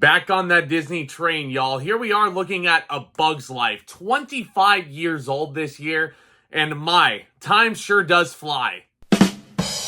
Back on that Disney train, y'all. Here we are looking at A Bug's Life. 25 years old this year, and my, time sure does fly.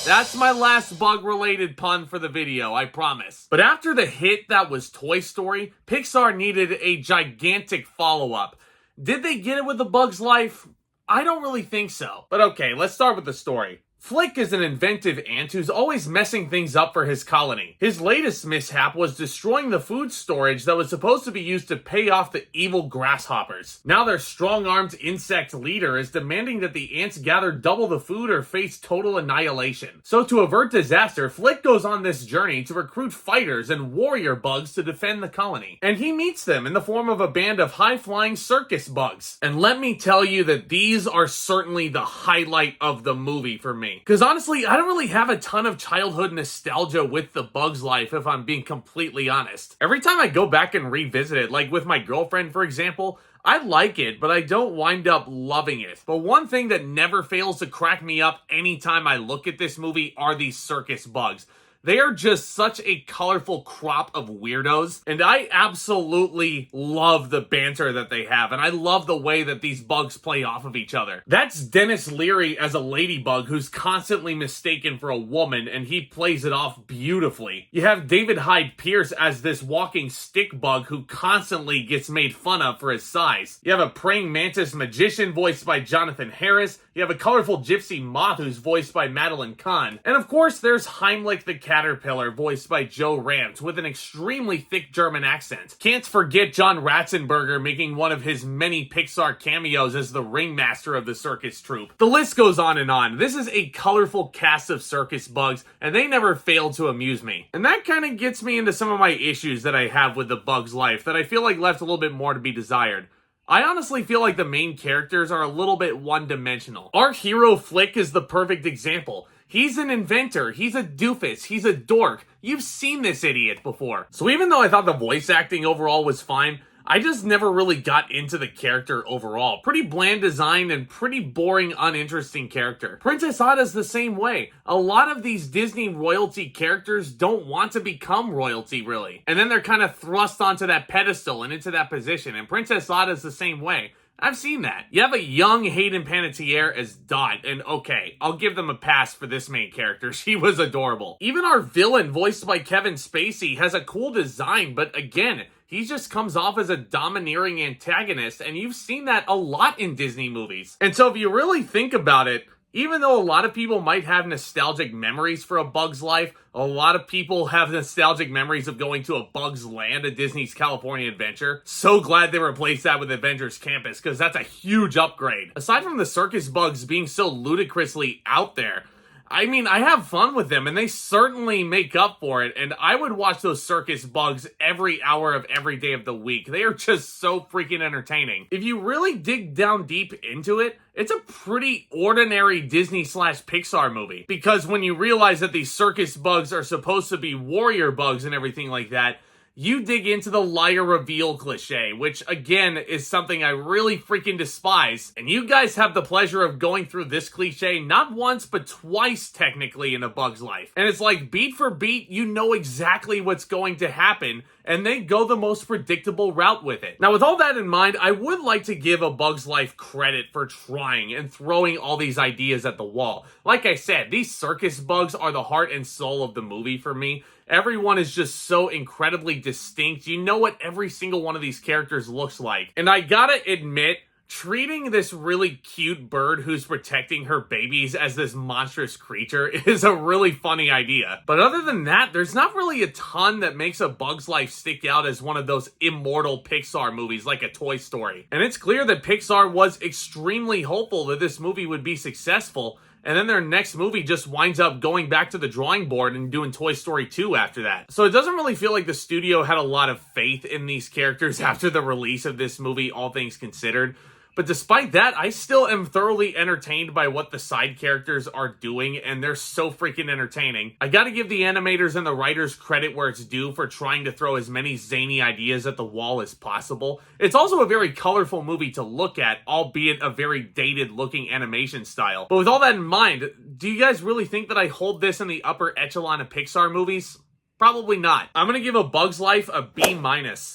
That's my last bug-related pun for the video, I promise. But after the hit that was Toy Story, Pixar needed a gigantic follow-up. Did they get it with A Bug's Life? I don't really think so. But okay, let's start with the story. Flick is an inventive ant who's always messing things up for his colony. His latest mishap was destroying the food storage that was supposed to be used to pay off the evil grasshoppers. Now their strong-armed insect leader is demanding that the ants gather double the food or face total annihilation. So to avert disaster, Flick goes on this journey to recruit fighters and warrior bugs to defend the colony. And he meets them in the form of a band of high-flying circus bugs. And let me tell you that these are certainly the highlight of the movie for me. Because honestly, I don't really have a ton of childhood nostalgia with The Bug's Life, if I'm being completely honest. Every time I go back and revisit it, like with my girlfriend, for example, I like it, but I don't wind up loving it. But one thing that never fails to crack me up anytime I look at this movie are these circus bugs. They are just such a colorful crop of weirdos, and I absolutely love the banter that they have, and I love the way that these bugs play off of each other. That's Denis Leary as a ladybug who's constantly mistaken for a woman, and he plays it off beautifully. You have David Hyde Pierce as this walking stick bug who constantly gets made fun of for his size. You have a praying mantis magician voiced by Jonathan Harris. You have a colorful gypsy moth who's voiced by Madeline Kahn. And of course, there's Heimlich the Caterpillar, voiced by Joe Ranft, with an extremely thick German accent. Can't forget John Ratzenberger making one of his many Pixar cameos as the ringmaster of the circus troupe. The list goes on and on. This is a colorful cast of circus bugs, and they never fail to amuse me. And that kind of gets me into some of my issues that I have with The Bug's Life that I feel like left a little bit more to be desired. I honestly feel like the main characters are a little bit one-dimensional. Our hero Flick is the perfect example. He's an inventor, he's a doofus, he's a dork. You've seen this idiot before. So even though I thought the voice acting overall was fine, I just never really got into the character overall. Pretty bland design and pretty boring, uninteresting character. Princess Ada's the same way. A lot of these Disney royalty characters don't want to become royalty, really. And then they're kind of thrust onto that pedestal and into that position. And Princess Ada's the same way. I've seen that. You have a young Hayden Panetierre as Dot, and okay, I'll give them a pass for this main character. She was adorable. Even our villain, voiced by Kevin Spacey, has a cool design, but again, he just comes off as a domineering antagonist, and you've seen that a lot in Disney movies. And so if you really think about it, even though a lot of people might have nostalgic memories for A Bug's Life, a lot of people have nostalgic memories of going to A Bug's Land at Disney's California Adventure. So glad they replaced that with Avengers Campus, because that's a huge upgrade. Aside from the circus bugs being so ludicrously out there, I mean, I have fun with them, and they certainly make up for it, and I would watch those circus bugs every hour of every day of the week. They are just so freaking entertaining. If you really dig down deep into it, it's a pretty ordinary Disney/Pixar movie, because when you realize that these circus bugs are supposed to be warrior bugs and everything like that, you dig into the liar reveal cliche, which again is something I really freaking despise. And you guys have the pleasure of going through this cliche not once but twice technically in A Bug's Life. And it's like beat for beat, you know exactly what's going to happen, and they go the most predictable route with it. Now with all that in mind, I would like to give A Bug's Life credit for trying and throwing all these ideas at the wall. Like I said, these circus bugs are the heart and soul of the movie for me. Everyone is just so incredibly distinct. You know what every single one of these characters looks like. And I gotta admit, treating this really cute bird who's protecting her babies as this monstrous creature is a really funny idea. But other than that, there's not really a ton that makes A Bug's Life stick out as one of those immortal Pixar movies like a Toy Story. And it's clear that Pixar was extremely hopeful that this movie would be successful, and then their next movie just winds up going back to the drawing board and doing Toy Story 2 after that. So it doesn't really feel like the studio had a lot of faith in these characters after the release of this movie, all things considered. But despite that, I still am thoroughly entertained by what the side characters are doing, and they're so freaking entertaining. I gotta give the animators and the writers credit where it's due for trying to throw as many zany ideas at the wall as possible. It's also a very colorful movie to look at, albeit a very dated looking animation style. But with all that in mind, do you guys really think that I hold this in the upper echelon of Pixar movies? Probably not. I'm gonna give A Bug's Life a B-.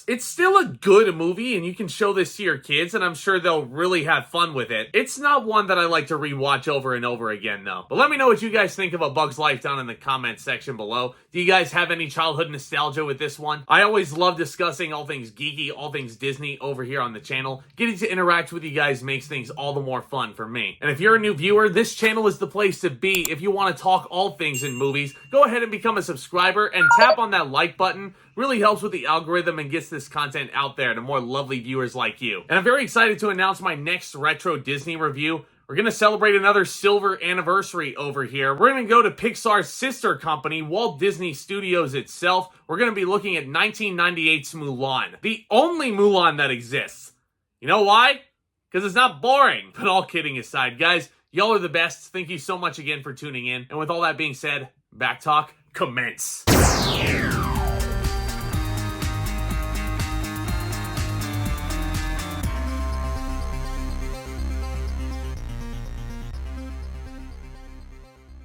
It's still a good movie, and you can show this to your kids, and I'm sure they'll really have fun with it. It's not one that I like to rewatch over and over again, though. But let me know what you guys think of A Bug's Life down in the comments section below. Do you guys have any childhood nostalgia with this one? I always love discussing all things geeky, all things Disney over here on the channel. Getting to interact with you guys makes things all the more fun for me. And if you're a new viewer, this channel is the place to be. If you want to talk all things in movies, go ahead and become a subscriber and tap on that like button. Really helps with the algorithm and gets this content out there to more lovely viewers like you. And I'm very excited to announce my next retro Disney review. We're going to celebrate another silver anniversary over here. We're going to go to Pixar's sister company, Walt Disney Studios itself. We're going to be looking at 1998's Mulan. The only Mulan that exists. You know why? Because it's not boring. But all kidding aside, guys, y'all are the best. Thank you so much again for tuning in. And with all that being said, Back Talk, commence.